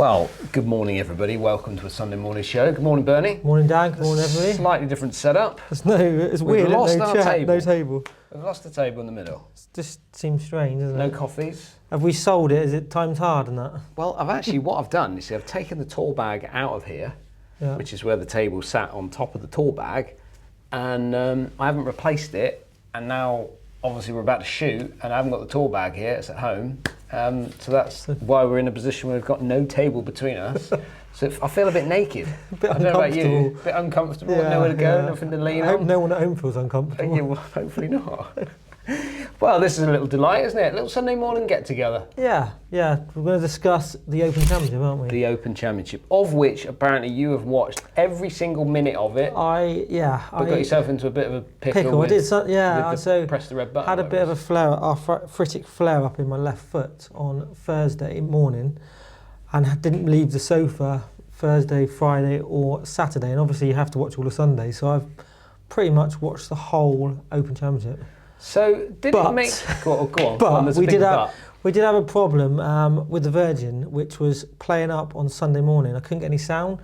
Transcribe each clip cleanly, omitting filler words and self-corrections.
Well, good morning everybody. Welcome to a Sunday morning show. Good morning, Bernie. Morning, Dan. Good morning, everybody. Slightly different setup. It's weird. We've lost no our chat, table. no table. We've lost the table in the middle. It just seems strange, doesn't No it? coffees. Have we sold it? Is it times hard and that? Well, what I've done, you see, I've taken the tool bag out of here, which is where the table sat on top of the tool bag, and I haven't replaced it, and now obviously we're about to shoot, and I haven't got the tool bag here, it's at home, so that's why we're in a position where we've got no table between us. So I feel a bit naked. A bit I don't know about you. uncomfortable. A bit uncomfortable, nowhere to go, nothing to lean I hope on. no one at home feels uncomfortable. Yeah, well, hopefully not. Well, this is a little delight, isn't it? A little Sunday morning get-together. Yeah. We're going to discuss the Open Championship, aren't we? The Open Championship, of which apparently you have watched every single minute of it. I got yourself into a bit of a pickle. I did, so press the red button. Had a bit of a arthritic flare-up in my left foot on Thursday morning, and didn't leave the sofa Thursday, Friday or Saturday, and obviously you have to watch all the Sundays, so I've pretty much watched the whole Open Championship. So did it make... Go on. But we did have a problem with the Virgin, which was playing up on Sunday morning. I couldn't get any sound,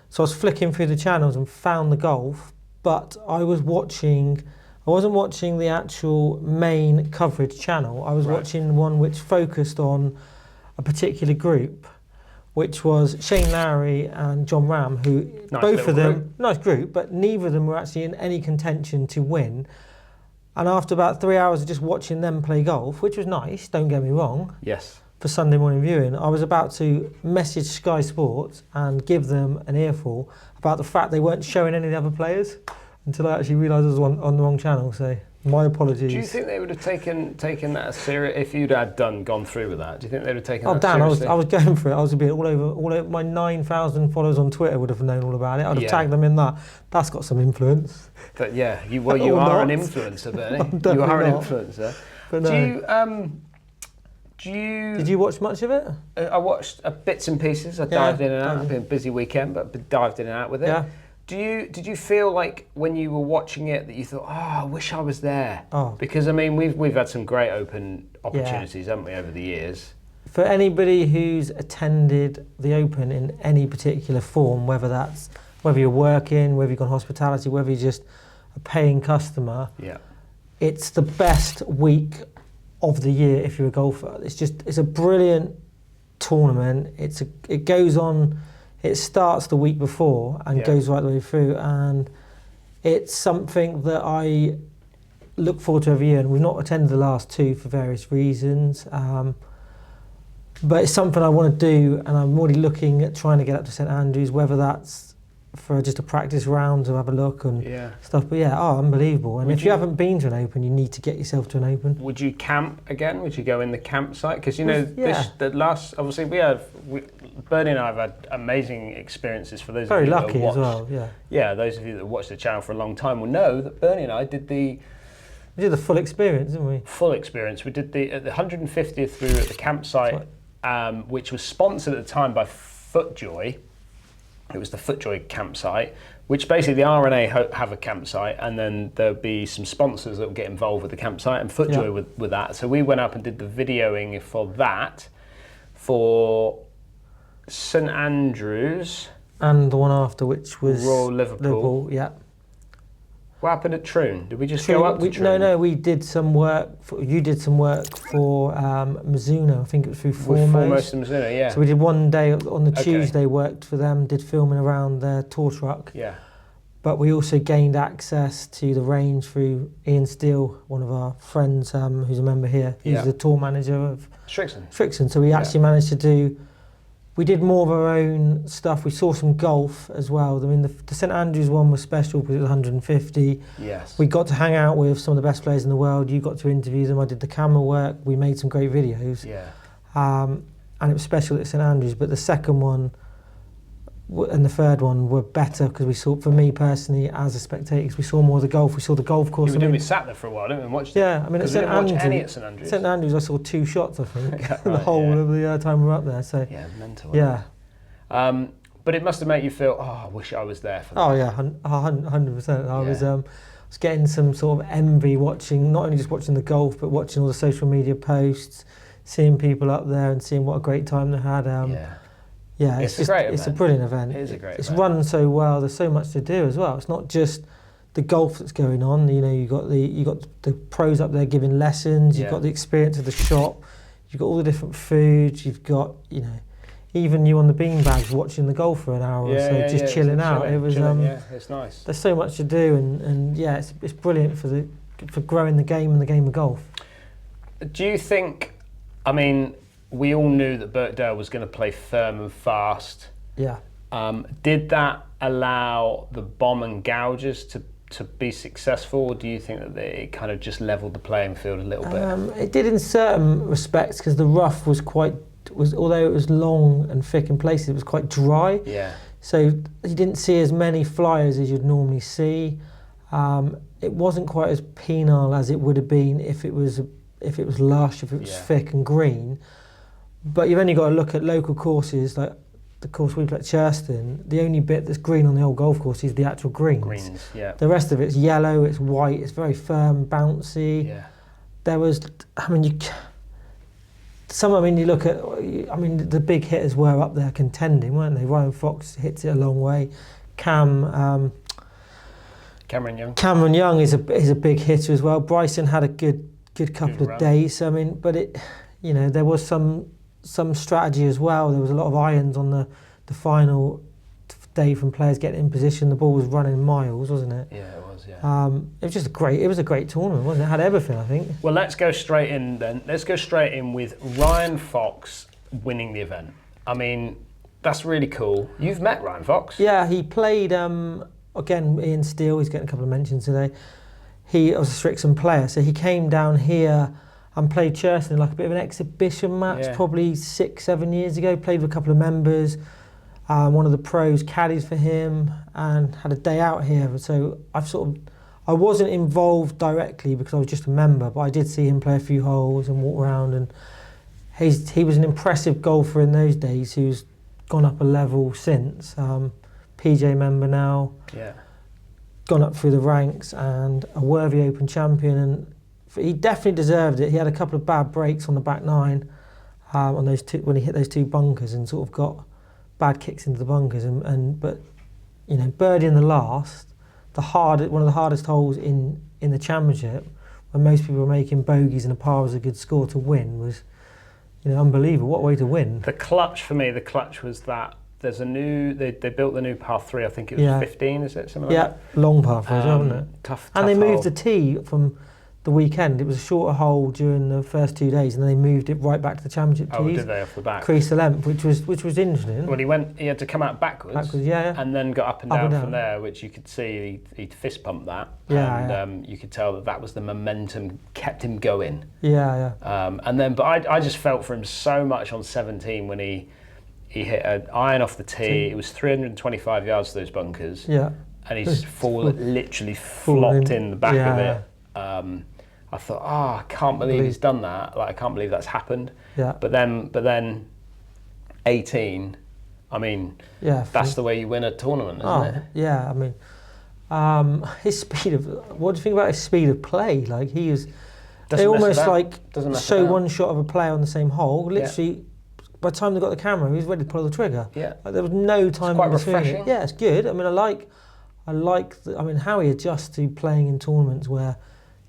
so I was flicking through the channels and found the golf, but I wasn't watching the actual main coverage channel. I was watching one which focused on a particular group, which was Shane Lowry and John Ram, who both of them, nice group, but neither of them were actually in any contention to win. And after about 3 hours of just watching them play golf, which was nice, don't get me wrong, yes, for Sunday morning viewing, I was about to message Sky Sports and give them an earful about the fact they weren't showing any of the other players until I actually realised I was on the wrong channel, so my apologies. Do you think they would have taken that serious if you'd had gone through with that? Do you think they would have taken that Dan, seriously? I was going for it. I was a bit all over my 9,000 followers on Twitter would have known all about it. I'd have tagged them in that. That's got some influence. But yeah, you are an influencer, Bernie. You are an influencer. But no. Did you watch much of it? I watched bits and pieces. I dived in and out. It's been a busy weekend, but dived in and out with it. Yeah. Did you feel like when you were watching it that you thought, I wish I was there? Oh. Because I mean, we've had some great Open opportunities, haven't we, over the years? For anybody who's attended the Open in any particular form, whether you're working, whether you've got hospitality, whether you're just a paying customer, it's the best week of the year if you're a golfer. It's a brilliant tournament. It goes on. It starts the week before and goes right the way through, and it's something that I look forward to every year. And we've not attended the last two for various reasons, but it's something I want to do, and I'm already looking at trying to get up to St Andrews, whether that's for just a practice round to have a look and stuff. But unbelievable. And if you haven't been to an Open, you need to get yourself to an Open. Would you camp again? Would you go in the campsite? Because obviously Bernie and I have had amazing experiences. For those very of you lucky that watched, as well. Yeah, those of you that have watched the channel for a long time will know that Bernie and I did the full experience, didn't we? Full experience. We did the 150th through at the campsite, which was sponsored at the time by FootJoy. It was the FootJoy campsite, which basically the RNA have a campsite, and then there'll be some sponsors that will get involved with the campsite, and FootJoy with that. So we went up and did the videoing for that, for St Andrews. And the one after, which was Royal Liverpool. What happened at Troon? Did we just go up to Troon? No, we did some work. You did some work for Mizuno. I think it was through Foremost and Mizuno, yeah. So we did one day on the Tuesday, worked for them, did filming around their tour truck. Yeah. But we also gained access to the range through Ian Steele, one of our friends who's a member here. He's the tour manager of Hendriksen. So we actually managed to do... We did more of our own stuff. We saw some golf as well. I mean, the St Andrews one was special because it was 150. Yes. We got to hang out with some of the best players in the world. You got to interview them. I did the camera work. We made some great videos. Yeah. And it was special at St Andrews. But the second one and the third one were better because we saw, for me personally, as a spectator, we saw more of the golf. We saw the golf course. We sat there for a while, didn't we? Watched it. Yeah, I mean, at St Andrews. St Andrews, I saw 2 shots, I think, the whole of the time we were up there. So yeah, mental. Yeah. But it must have made you feel, I wish I was there for that. Oh yeah, 100%. I was getting some sort of envy watching, not only just watching the golf, but watching all the social media posts, seeing people up there and seeing what a great time they had. Yeah, it's a great event. It's a brilliant event. It is a great It's event. run so well. There's so much to do as well. It's not just the golf that's going on. You know, you got the pros up there giving lessons. You've got the experience of the shop. You've got all the different foods. You've got, you know, even you on the beanbags watching the golf for an hour or so, just chilling out. It was yeah, it's nice. There's so much to do, and yeah, it's brilliant for growing the game and the game of golf. Do you think? I mean, we all knew that Birkdale was going to play firm and fast. Yeah. Did that allow the bomb and gouges to be successful, or do you think that it kind of just leveled the playing field a little bit? It did in certain respects, because the rough although it was long and thick in places, it was quite dry. Yeah. So you didn't see as many flyers as you'd normally see. It wasn't quite as penile as it would have been if it was lush, if it was thick and green. But you've only got to look at local courses, like the course we play at Churston. The only bit that's green on the old golf course is the actual greens. Yeah. The rest of it's yellow, it's white, it's very firm, bouncy. Yeah. There was, you look at, the big hitters were up there contending, weren't they? Ryan Fox hits it a long way. Cameron Young is a big hitter as well. Bryson had a good couple of days. There was some strategy as well. There was a lot of irons on the final day from players getting in position. The ball was running miles, wasn't it? Yeah, it was. Yeah. It was just a great tournament, wasn't it? It had everything, I think. Well, let's go straight in then. Let's go straight in with Ryan Fox winning the event. I mean, that's really cool. You've met Ryan Fox. Yeah, he played again. Ian Steele. He's getting a couple of mentions today. He was a Hendriksen player, so he came down here and played Churston in like a bit of an exhibition match, probably 6-7 years ago. Played with a couple of members. One of the pros caddied for him and had a day out here. So I wasn't involved directly because I was just a member, but I did see him play a few holes and walk around. And he was an impressive golfer in those days, who's gone up a level since. PJ member now. Yeah. Gone up through the ranks and a worthy Open champion, and he definitely deserved it. He had a couple of bad breaks on the back nine on those two, when he hit those two bunkers, and sort of got bad kicks into the bunkers. But you know, birdie in the last, one of the hardest holes in the championship, when most people were making bogeys and a par was a good score to win, was, you know, unbelievable. What a way to win! The clutch for me, was that. There's they built the new par 3, I think it was 15, is it? Something like that? Yeah, long par 3, wasn't it? Tough and they moved hole. the tee from the weekend. It was a shorter hole during the first 2 days, and then they moved it right back to the championship tees. Oh, did they, off the back? Crease the length, which was interesting. Well, he had to come out backwards, and then got up and down from there, which you could see he fist pumped that. You could tell that was the momentum kept him going. But I just felt for him so much on 17 when he hit an iron off the tee. It was 325 yards to those bunkers. Yeah. And he's literally flopped in the back of it. I thought, I can't believe he's done that. Like, I can't believe that's happened. Yeah. But then 18, I mean, that's the way you win a tournament, isn't it? Yeah, I mean, his speed of, what do you think about his speed of play? Like, they almost show one shot of a player on the same hole, literally. By the time they got the camera, he was ready to pull the trigger. Yeah, like, there was no time. It's quite refreshing. Yeah, it's good. I mean, I like how he adjusts to playing in tournaments where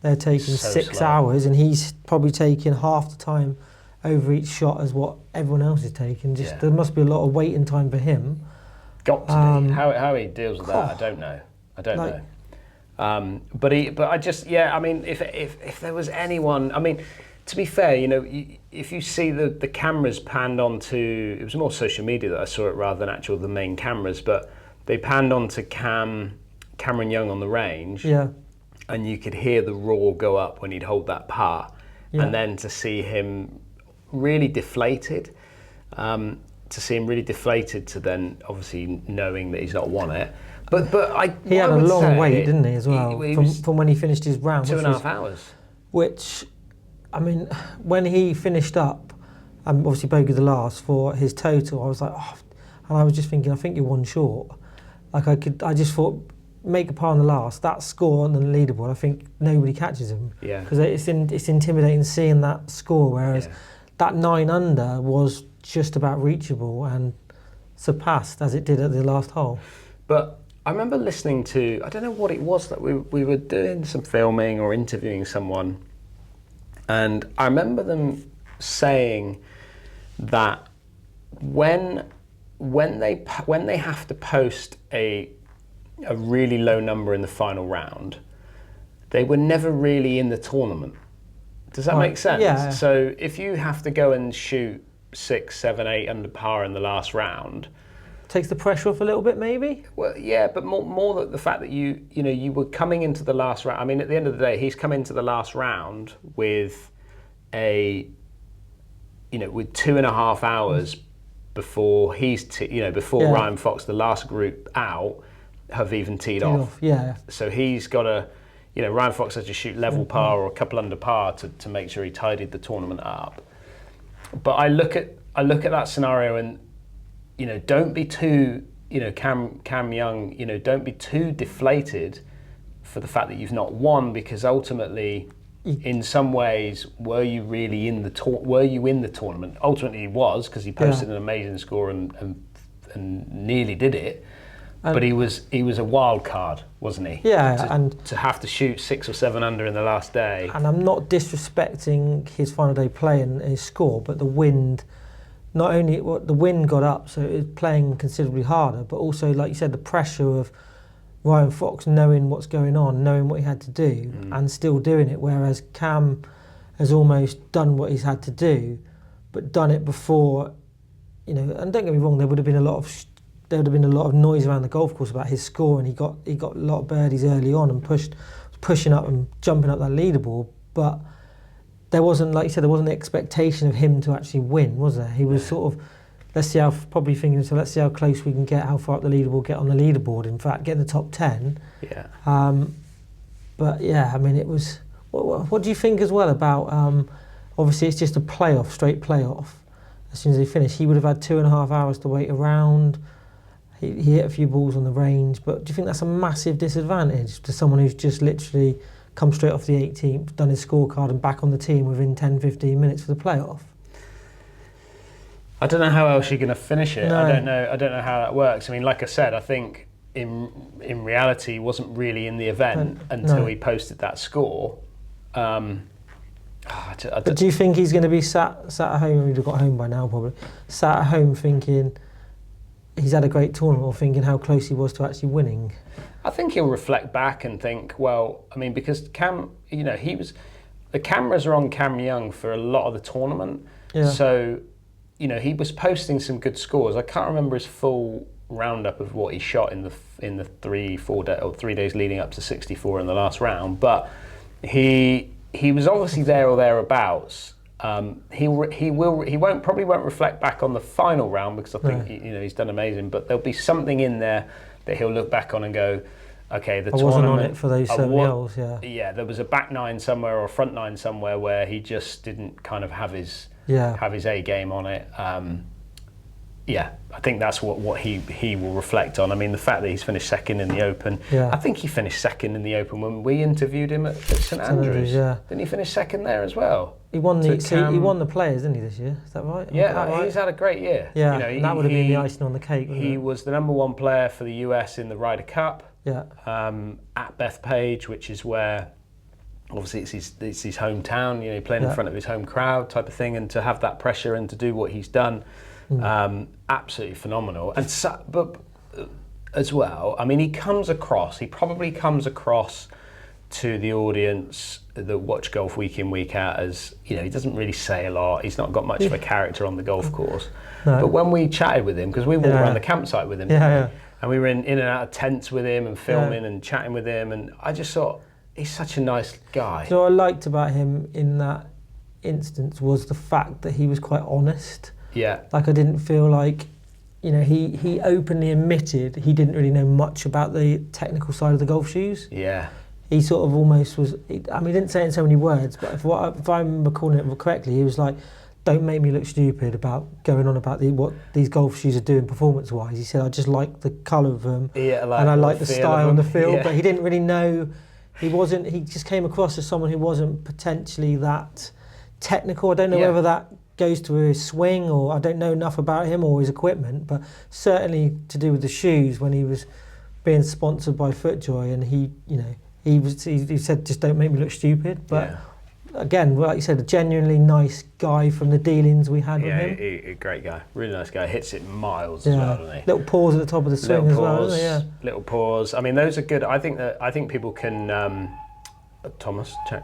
they're taking 6 hours, and he's probably taking half the time over each shot as what everyone else is taking. There must be a lot of waiting time for him. Got to be. How he deals with that, I don't know. But I just, I mean, if there was anyone, I mean, to be fair, you know, if you see the cameras panned onto, it was more social media that I saw it rather than the main cameras, but they panned onto Cameron Young on the range, and you could hear the roar go up when he'd hold that par, and then to see him really deflated, to then obviously knowing that he's not won it. But he had a long wait, didn't he, as well, from when he finished his round, 2.5 hours, which. I mean, when he finished up, obviously bogeyed the last for his total, I was like, and I was just thinking, I think you're one short. Like I just thought, make a par on the last, that score on the leaderboard, I think nobody catches him. Yeah. Because it's intimidating seeing that score, whereas that 9 under was just about reachable, and surpassed as it did at the last hole. But I remember listening to, I don't know what it was, that we were doing some filming or interviewing someone, and I remember them saying that when they have to post a really low number in the final round, they were never really in the tournament. Does that make sense? Yeah. So if you have to go and shoot 6, 7, 8 under par in the last round, takes the pressure off a little bit, maybe. Well, yeah, but more the fact that you were coming into the last round. I mean, at the end of the day, he's come into the last round with with 2.5 hours before before Ryan Fox, the last group out, have even teed off. Yeah. So he's got to, Ryan Fox had to shoot level par or a couple under par to make sure he tidied the tournament up. But I look at that scenario and, don't be too, Cam Young, don't be too deflated for the fact that you've not won, because ultimately, in some ways, were you in the tournament? Ultimately, he was, because he posted an amazing score and nearly did it. But he was a wild card, wasn't he? Yeah, and to have to shoot 6 or 7 under in the last day. And I'm not disrespecting his final day play and his score, but the wind. Not only the wind got up, so it was playing considerably harder, but also, like you said, the pressure of Ryan Fox knowing what's going on, knowing what he had to do, and still doing it. Whereas Cam has almost done what he's had to do, but done it before, And don't get me wrong, there would have been a lot of noise around the golf course about his score, and he got a lot of birdies early on and pushing up and jumping up that leaderboard, but. There wasn't, like you said, there wasn't the expectation of him to actually win, was there? He was sort of, let's see how close we can get, how far up the leaderboard, get on the leaderboard. In fact, get in the top 10. Yeah. But yeah, I mean, it was. What do you think as well about? Obviously, it's just a playoff, straight playoff. As soon as they finish, he would have had 2.5 hours to wait around. He hit a few balls on the range, but do you think that's a massive disadvantage to someone who's just literally come straight off the 18th, done his scorecard and back on the team within 10-15 minutes for the playoff? I don't know how else you're going to finish it. No. I don't know how that works. I mean, like I said, I think in reality he wasn't really in the event until he posted that score. But do you think he's going to be sat at home? He'd have got home by now probably. Sat at home thinking he's had a great tournament, or thinking how close he was to actually winning? I think he'll reflect back and think, well, I mean, because Cam, the cameras are on Cam Young for a lot of the tournament. Yeah. So, he was posting some good scores. I can't remember his full roundup of what he shot in the 3 days leading up to 64 in the last round, but he was obviously there or thereabouts. He probably won't reflect back on the final round, because I think he's done amazing, but there'll be something in there that he'll look back on and go, okay, the tournament. I wasn't on it for those 7 holes, yeah. Yeah, there was a back 9 somewhere or a front 9 somewhere where he just didn't kind of have his A game on it. I think that's what he will reflect on. I mean, the fact that he's finished second in the Open. Yeah. I think he finished second in the Open when we interviewed him at St Andrews. Yeah. Didn't he finish second there as well? He won the Players, didn't he, this year? Is that right? Yeah, he's had a great year. Yeah, that would have been the icing on the cake. He was the #1 player for the US in the Ryder Cup. Yeah. At Bethpage, which is where obviously it's his hometown. Playing in front of his home crowd type of thing, and to have that pressure and to do what he's done, absolutely phenomenal. And but as well, I mean, he probably comes across to the audience that watch golf week in, week out as, he doesn't really say a lot. He's not got much of a character on the golf course. No. But when we chatted with him, because we walked around the campsite with him, and we were in and out of tents with him and filming and chatting with him, and I just thought, he's such a nice guy. So what I liked about him in that instance was the fact that he was quite honest. Yeah. Like, I didn't feel like, he openly admitted he didn't really know much about the technical side of the golf shoes. Yeah. He sort of almost was, he didn't say it in so many words, but if I remember calling it correctly, he was like, don't make me look stupid about going on about what these golf shoes are doing performance-wise. He said, I just like the colour of them, and I like the style and the feel, but he didn't really know, he just came across as someone who wasn't potentially that technical. I don't know whether that goes to his swing, or I don't know enough about him or his equipment, but certainly to do with the shoes when he was being sponsored by FootJoy, and he said, just don't make me look stupid. But again, like you said, a genuinely nice guy from the dealings we had with him. Yeah, great guy, really nice guy. Hits it miles as well, doesn't he? Little paws at the top of the swing as well, doesn't he? Yeah. Little paws. I mean, those are good. I think people can. Thomas, I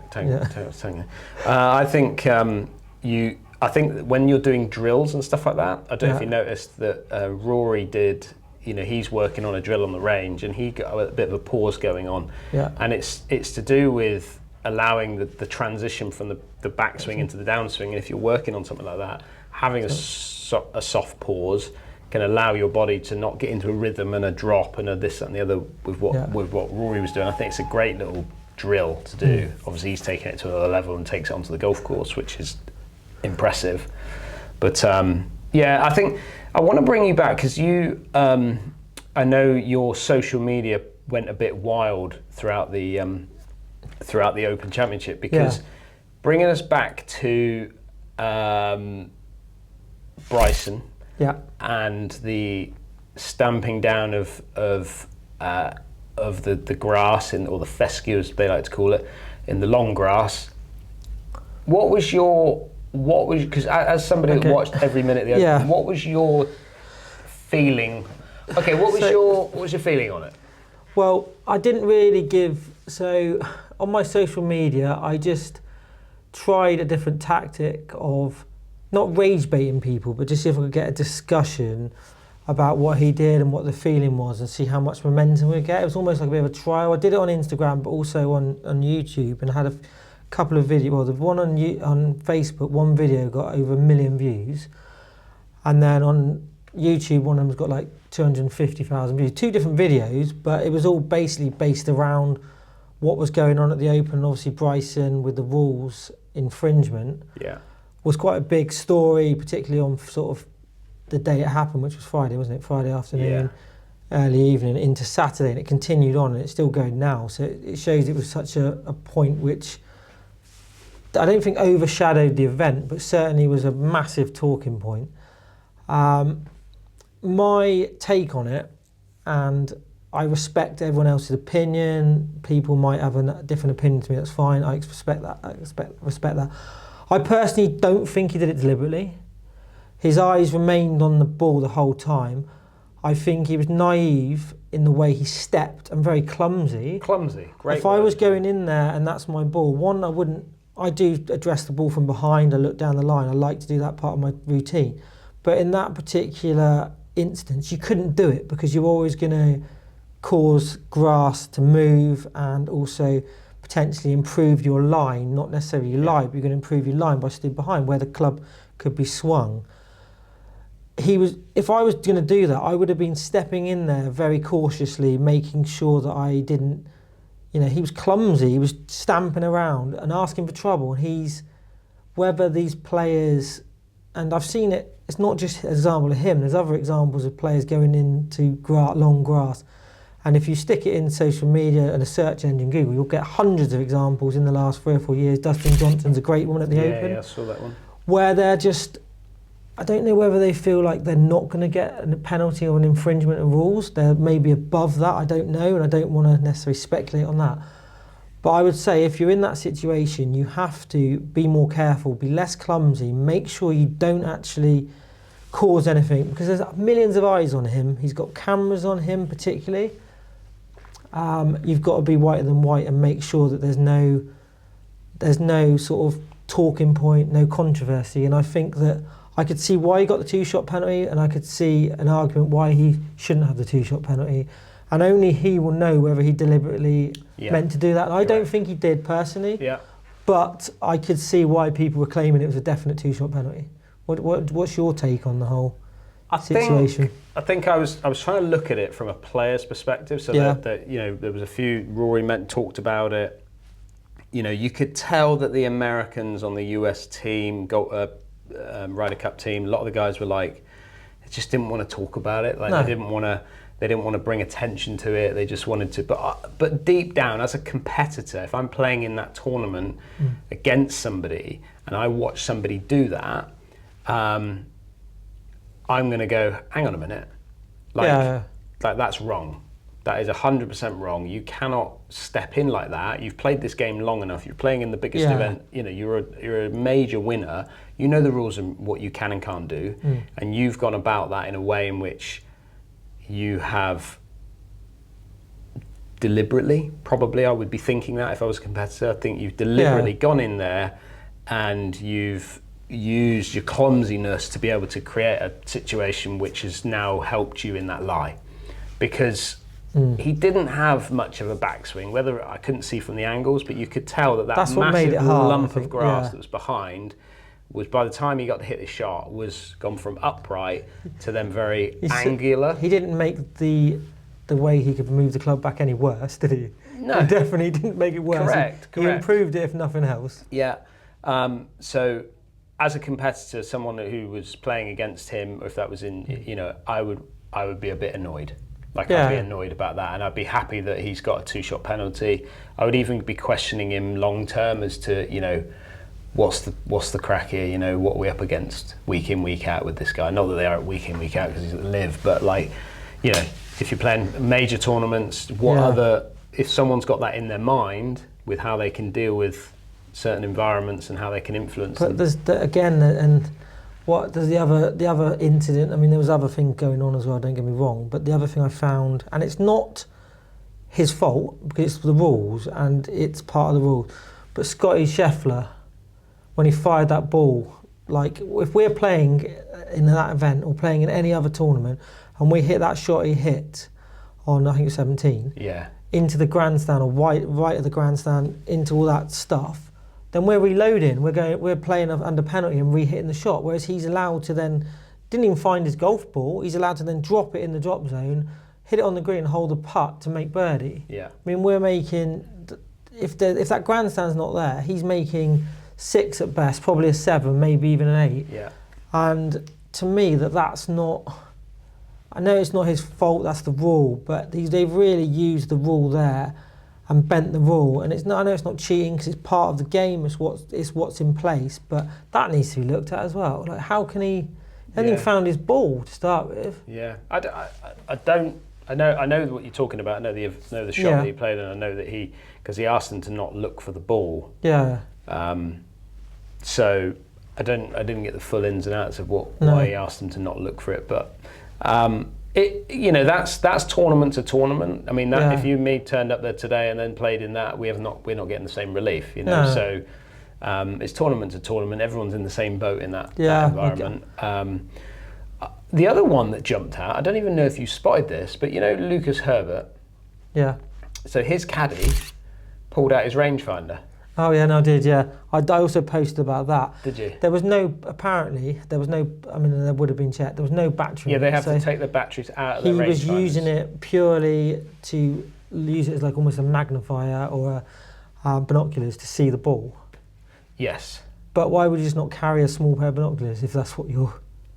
think I think when you're doing drills and stuff like that, I don't know if you noticed that Rory did. He's working on a drill on the range, and he got a bit of a pause going on. Yeah. And it's to do with allowing the transition from the backswing into the downswing. And if you're working on something like that, having a soft pause can allow your body to not get into a rhythm and a drop and a this and the other with what Rory was doing. I think it's a great little drill to do. Obviously, he's taking it to another level and takes it onto the golf course, which is impressive. But I think I want to bring you back because you, I know your social media went a bit wild throughout the Open Championship, because bringing us back to Bryson and the stamping down of the grass or the fescue, as they like to call it, in the long grass. What was because as somebody that watched every minute of the Open, what was your feeling? Okay, what was your feeling on it? Well, I didn't really so on my social media, I just tried a different tactic of not rage baiting people, but just see if I could get a discussion about what he did and what the feeling was, and see how much momentum we get. It was almost like a bit of a trial. I did it on Instagram, but also on YouTube, and had a couple of videos. Well, the one on Facebook, one video got over 1 million views, and then on YouTube, one of them's got like 250,000 views. 2 different videos, but it was all basically based around what was going on at the Open. Obviously, Bryson with the rules infringement was quite a big story, particularly on sort of the day it happened, which was Friday, wasn't it? Friday afternoon, early evening into Saturday, and it continued on, and it's still going now. So it shows it was such a point which I don't think overshadowed the event, but certainly was a massive talking point. My take on it, and I respect everyone else's opinion. People might have a different opinion to me. That's fine. I respect that. Respect that. I personally don't think he did it deliberately. His eyes remained on the ball the whole time. I think he was naive in the way he stepped and very clumsy. Great. If I was going in there and that's my ball, one, I do address the ball from behind. I look down the line. I like to do that part of my routine. But in that particular instance, you couldn't do it because you're always going to cause grass to move and also potentially improve your line, not necessarily your lie, but you're going to improve your line by stood behind where the club could be swung. If I was going to do that, I would have been stepping in there very cautiously, making sure that I didn't, he was clumsy, he was stamping around and asking for trouble. And whether these players, and I've seen it, it's not just an example of him, there's other examples of players going into long grass. And if you stick it in social media and a search engine, Google, you'll get hundreds of examples in the last 3 or 4 years. Dustin Johnson's a great one at the Open. Yeah, I saw that one. Where they're just, I don't know whether they feel like they're not going to get a penalty or an infringement of rules. They're maybe above that, I don't know, and I don't want to necessarily speculate on that. But I would say if you're in that situation, you have to be more careful, be less clumsy, make sure you don't actually cause anything, because there's millions of eyes on him. He's got cameras on him particularly. You've got to be whiter than white and make sure that there's no sort of talking point, no controversy. And I think that I could see why he got the 2-shot penalty, and I could see an argument why he shouldn't have the 2-shot penalty. And only he will know whether he deliberately meant to do that. And I don't think he did personally, but I could see why people were claiming it was a definite 2-shot penalty. What's your take on the whole situation? I think I was trying to look at it from a player's perspective. So that there was a few Rory talked about it. You could tell that the Americans on the US team, Ryder Cup team, a lot of the guys were like, they just didn't want to talk about it. They didn't want to bring attention to it. They just wanted to. But deep down, as a competitor, if I'm playing in that tournament against somebody and I watch somebody do that, I'm going to go, hang on a minute. Like that's wrong. That is 100% wrong. You cannot step in like that. You've played this game long enough. You're playing in the biggest event. You know, you're a major winner. You know the rules and what you can and can't do. And you've gone about that in a way in which you have deliberately, probably I would be thinking that if I was a competitor. I think you've deliberately gone in there and you've used your clumsiness to be able to create a situation which has now helped you in that lie. Because he didn't have much of a backswing, whether I couldn't see from the angles, but you could tell that That's massive lump of grass that was behind was, by the time he got to hit the shot, was gone from upright to then very angular. He didn't make the way he could move the club back any worse, did he? No. He definitely didn't make it worse. Correct. He improved it, if nothing else. Yeah. So as a competitor, someone who was playing against him, or if that was in, you know, I would be a bit annoyed. Like, I'd be annoyed about that, and I'd be happy that he's got a 2-shot penalty. I would even be questioning him long term as to, you know, what's the crack here? You know, what are we up against week in, week out with this guy? Not that they are week in, week out because he's at Live, but like, you know, if you're playing major tournaments, what other, if someone's got that in their mind with how they can deal with certain environments and how they can influence them. But there's and what there's the other incident. I mean, there was other things going on as well. Don't get me wrong, but the other thing I found, and it's not his fault because it's the rules and it's part of the rules. But Scotty Scheffler, when he fired that ball, like if we're playing in that event or playing in any other tournament, and we hit that shot he hit on, I think it was 17, into the grandstand or right of the grandstand into all that stuff. Then we're reloading, we're playing under penalty and re-hitting the shot, whereas he's allowed to then, didn't even find his golf ball, he's allowed to then drop it in the drop zone, hit it on the green and hold a putt to make birdie. I mean, we're making, if that grandstand's not there, he's making 6 at best, probably a 7, maybe even an 8. And to me, that's not, I know it's not his fault, that's the rule, but they've really used the rule there and bent the rule, and it's not. I know it's not cheating because it's part of the game. It's what's in place, but that needs to be looked at as well. Like, how can he? Then he found his ball to start with. Yeah, I don't. I know what you're talking about. I know the shot that he played, and I know that because he asked them to not look for the ball. Yeah. So I didn't get the full ins and outs of why he asked them to not look for it, but. That's tournament to tournament. I mean, if you and me turned up there today and then played in that, we're not getting the same relief, you know. So it's tournament to tournament. Everyone's in the same boat in that environment. Okay. The other one that jumped out, I don't even know if you spotted this, but you know Lucas Herbert. Yeah. So his caddy pulled out his rangefinder. Oh yeah, no, I did. Yeah, I also posted about that. Did you? There was no. Apparently, there was no. I mean, there would have been checked. There was no battery. Yeah, they have to take the batteries out of the range. He was using it purely to use it as like almost a magnifier or binoculars to see the ball. Yes. But why would you just not carry a small pair of binoculars if that's what you're?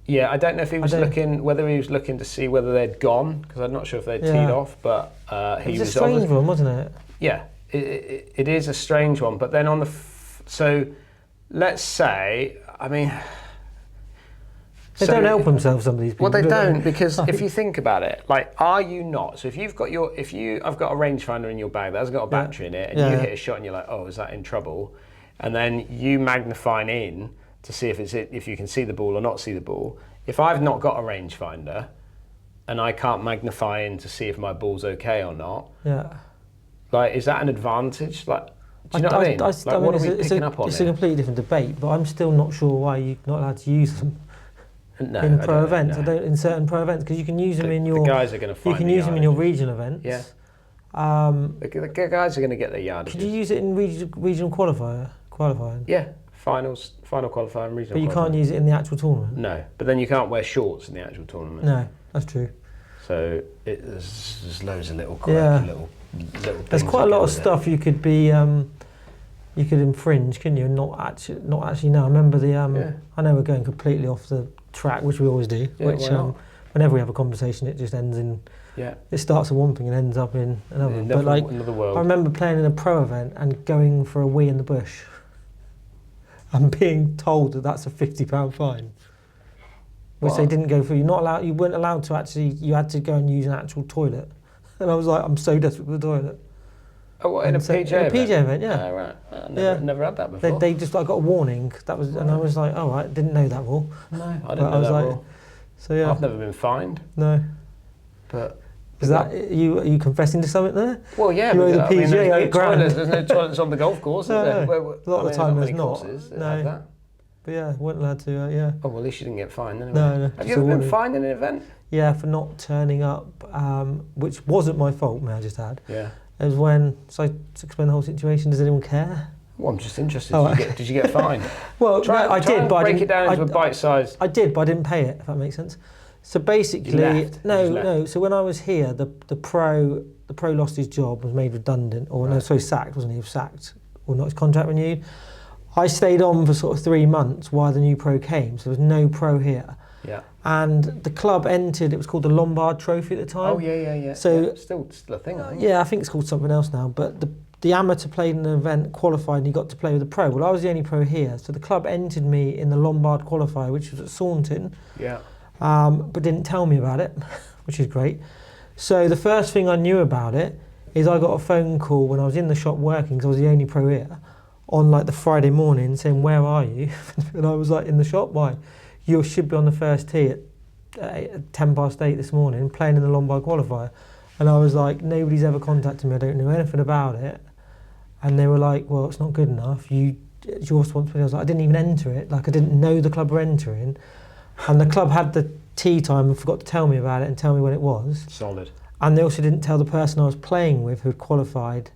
Yeah, I don't know if he was whether he was looking to see whether they'd gone, because I'm not sure if they'd teed off, but he was. It was a strange one, wasn't it? Yeah. It is a strange one, but then on the so let's say, I mean, they don't help themselves, some of these people. Well, they don't, because if you think about it, like, are you not? So if I've got a rangefinder in your bag that hasn't got a battery in it, and you hit a shot and you're like, oh, is that in trouble? And then you magnify in to see if you can see the ball or not see the ball. If I've not got a rangefinder and I can't magnify in to see if my ball's okay or not, like, is that an advantage? Like, do you know what I mean? Like, what are we picking up on? It's a completely different debate, but I'm still not sure why you're not allowed to use them in pro events. In certain pro events, because you can use them in your. The guys are going to find. You can use them in your regional events. Yeah. The guys are going to get their yardage. Could you use it in regional qualifying? Yeah, final qualifying, regional. But you can't use it in the actual tournament. No, but then you can't wear shorts in the actual tournament. No, that's true. So there's loads of little quirky little there's quite a lot of stuff you could be you could infringe, couldn't you? Not actually know. I remember I know we're going completely off the track, which we always do. Which whenever we have a conversation, it just ends in it starts in one thing and ends up in another. But like another world. I remember playing in a pro event and going for a wee in the bush and being told that that's a £50 fine. which they didn't go through. You weren't allowed to actually, you had to go and use an actual toilet. And I was like, I'm so desperate for the toilet. Oh, what, in a PJ event? In a PJ event, yeah. Oh, right. I never had that before. They just, I got a warning, and I was like, all right, didn't know that rule. No, I didn't know that rule. So yeah. I've never been fined. No. But... Is that, are you confessing to something there? Well, yeah. You owe the PGA there's no toilets on the golf course, is there? A lot of the time there's not. No. But yeah, weren't allowed to, yeah. Oh, well, at least you didn't get fined anyway. No. Have you ever been fined in an event? Yeah, for not turning up, which wasn't my fault, may I just add. Yeah. It was when, so I explain the whole situation, does anyone care? Well, I'm just interested. Did you get fined? Well, I did, but break it down into a bite size. I did, but I didn't pay it, if that makes sense. So basically, no. So when I was here, the pro lost his job, was made redundant, or sacked, wasn't he? He was sacked, or not his contract renewed. I stayed on for sort of 3 months while the new pro came, so there was no pro here. Yeah. And the club entered, it was called the Lombard Trophy at the time. Oh, yeah. So still a thing, I think. Yeah, I think it's called something else now. But the amateur played in an event, qualified, and he got to play with the pro. Well, I was the only pro here, so the club entered me in the Lombard qualifier, which was at Saunton. Yeah. But didn't tell me about it, which is great. So the first thing I knew about it is I got a phone call when I was in the shop working, because I was the only pro here, on like the Friday morning saying, where are you? And I was like, in the shop. Why? You should be on the first tee at 8:10 this morning playing in the Lombard qualifier. And I was like, nobody's ever contacted me, I don't know anything about it. And they were like, well, it's not good enough, it's your responsibility. I was like, I didn't even enter it, like I didn't know the club were entering. And the club had the tee time and forgot to tell me about it and tell me when it was. Solid. And they also didn't tell the person I was playing with who had qualified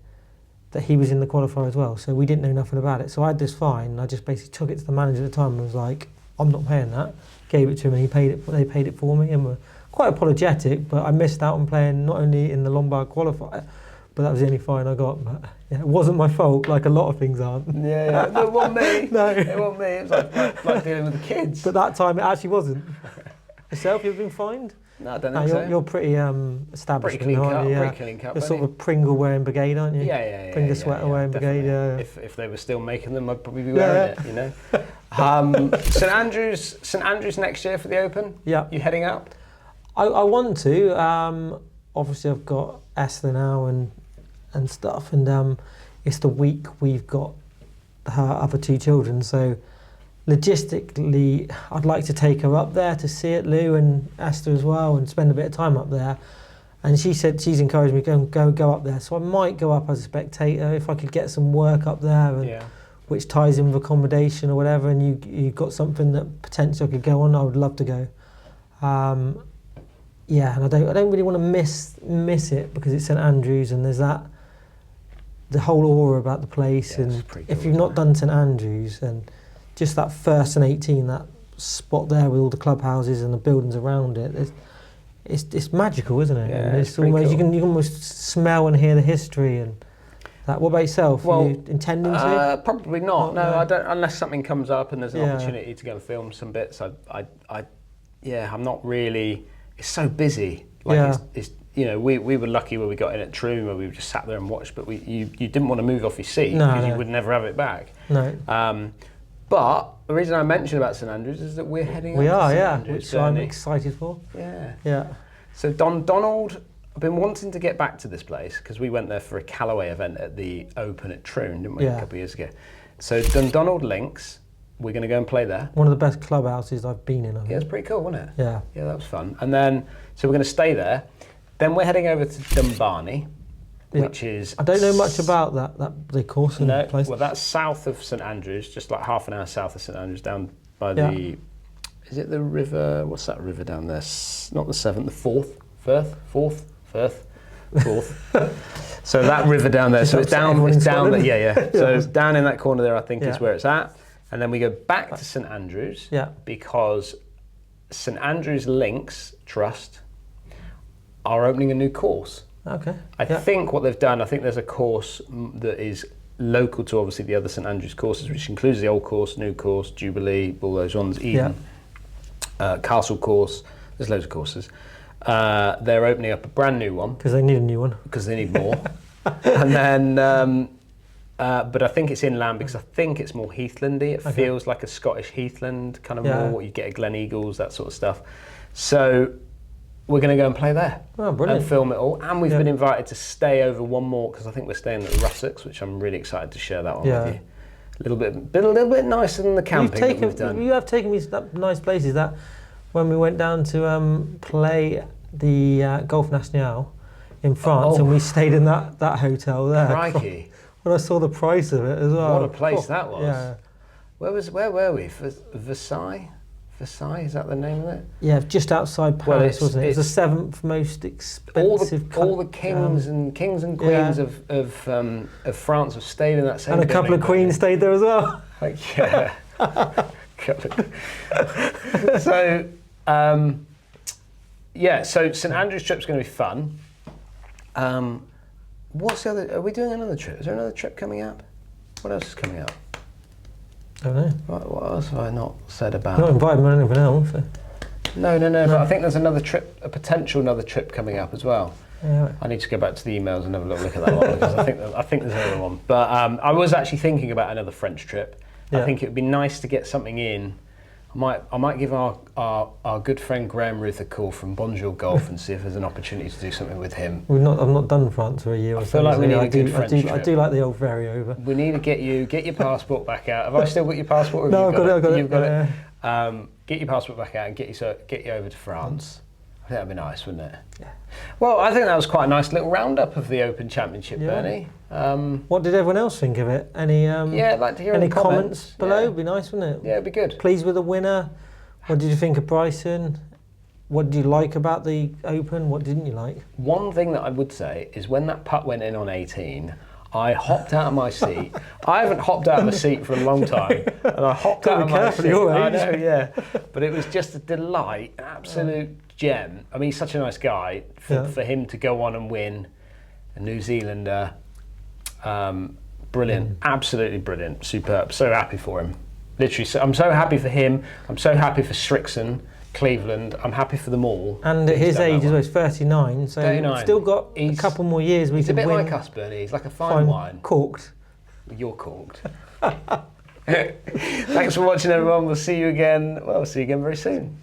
that he was in the qualifier as well. So we didn't know nothing about it. So I had this fine, and I just basically took it to the manager at the time and was like, I'm not paying that. Gave it to him and they paid it for me, and were quite apologetic, but I missed out on playing not only in the Lombard qualifier, but that was the only fine I got. But yeah, it wasn't my fault, like a lot of things aren't. Yeah. It wasn't me. No. It wasn't me. It was like dealing with the kids. But that time it actually wasn't. Yourself, you've been fined? No, I don't think so. You're pretty established. Pretty clean cut. Yeah. Pretty clean cut. You're sort of a Pringle wearing brigade, aren't you? Yeah. Pringle sweater wearing brigade. Yeah. If they were still making them, I'd probably be wearing it. You know. St Andrews next year for the Open. Yeah. You heading up? I want to. Obviously, I've got Esther now and stuff, and it's the week we've got her other 2 children, so. Logistically, I'd like to take her up there to see it, Lou and Esther as well, and spend a bit of time up there. And she said she's encouraged me to go up there, so I might go up as a spectator if I could get some work up there, and which ties in with accommodation or whatever. And you got something that potentially I could go on. I would love to go. And I don't really want to miss it because it's St Andrews and there's the whole aura about the place. And if you've not done St Andrews and just that first and 18, that spot there with all the clubhouses and the buildings around it, it's magical, isn't it? Yeah, it's almost cool. You can almost smell and hear the history and that. What about yourself? Well, are you intending to? Probably not. No, I don't. Unless something comes up and there's an opportunity to go and film some bits. I'm not really. It's so busy. It's you know, we were lucky where we got in at Troon, where we just sat there and watched. But you didn't want to move off your seat because you would never have it back. No. But the reason I mentioned about St Andrews is that we're heading up to St Andrews, which I'm excited for. Yeah. So Donald, I've been wanting to get back to this place because we went there for a Callaway event at the Open at Troon, didn't we, a couple of years ago? So Donald links, we're going to go and play there. One of the best clubhouses I've been in. Yeah, it's pretty cool, wasn't it? Yeah. Yeah, that was fun. And then, so we're going to stay there. Then we're heading over to Dumbarnie. Which is... I don't know much about the course and place. Well, that's south of St Andrews, just like half an hour south of St Andrews, down by the... Is it the river? What's that river down there? Not the Severn, the Forth? Forth. So that river down there. So it's down there. Yeah. So it's down in that corner there, I think, is where it's at. And then we go back to St Andrews because St Andrews Links Trust are opening a new course. Okay. I think what they've done, I think there's a course that is local to obviously the other St Andrews courses, which includes the old course, new course, Jubilee, all those ones, Eden, Castle course. There's loads of courses. They're opening up a brand new one because they need a new one. Because they need more. And then but I think it's inland because I think it's more heathlandy. It feels like a Scottish heathland, kind of more what you get at Glen Eagles, that sort of stuff. So we're going to go and play there and film it all. And we've been invited to stay over one more, because I think we're staying at Russell's, which I'm really excited to share that one with you. A little bit nicer than the camping that we've done. You have taken me to nice places. That when we went down to play the Golf National in France, and we stayed in that hotel there. Crikey. When I saw the price of it as well. What a place that was. Yeah. Where were we? Versailles? Versailles, is that the name of it? Yeah, just outside Paris, wasn't it? It was the 7th most expensive. All the kings and queens of France have stayed in that same. And a couple of queens stayed there as well. Yeah. So, so St Andrew's trip's going to be fun. What's the other? Are we doing another trip? Is there another trip coming up? What else is coming up? I don't know. What else have I not said about? Not invited me on anything else. So. No. But I think there's another trip, a potential another trip coming up as well. Yeah. I need to go back to the emails and have a little look at that one, because I think there's another one. But I was actually thinking about another French trip. I think it would be nice to get something in. I might give our good friend Graham Ruth a call from Bonjour Golf and see if there's an opportunity to do something with him. I've not done France for a year or so. I feel like we need a good French trip. I do like the old ferry over. We need to get your passport back out. Have I still got your passport? No, I've got it. You've got it. Get your passport back out and get you over to France. I think that'd be nice, wouldn't it? Yeah. Well, I think that was quite a nice little roundup of the Open Championship, Bernie. What did everyone else think of it? Any I'd like to hear any comments below? It'd be nice, wouldn't it? Yeah, it'd be good. Pleased with the winner? What did you think of Bryson? What did you like about the Open? What didn't you like? One thing that I would say is when that putt went in on 18, I hopped out of my seat. I haven't hopped out of a seat for a long time, and I hopped out of my seat. I know, yeah. But it was just a delight, an absolute gem. I mean, he's such a nice guy. For him to go on and win, a New Zealander, brilliant, absolutely brilliant, superb. So happy for him. Literally, I'm so happy for him. I'm so happy for Hendriksen, Cleveland. I'm happy for them all. And at his age as well, he's 39, so 39. Still got a couple more years. He's a bit like us, Bernie. He's like a fine wine. Corked. You're corked. Thanks for watching, everyone. We'll see you again. Well, we'll see you again very soon.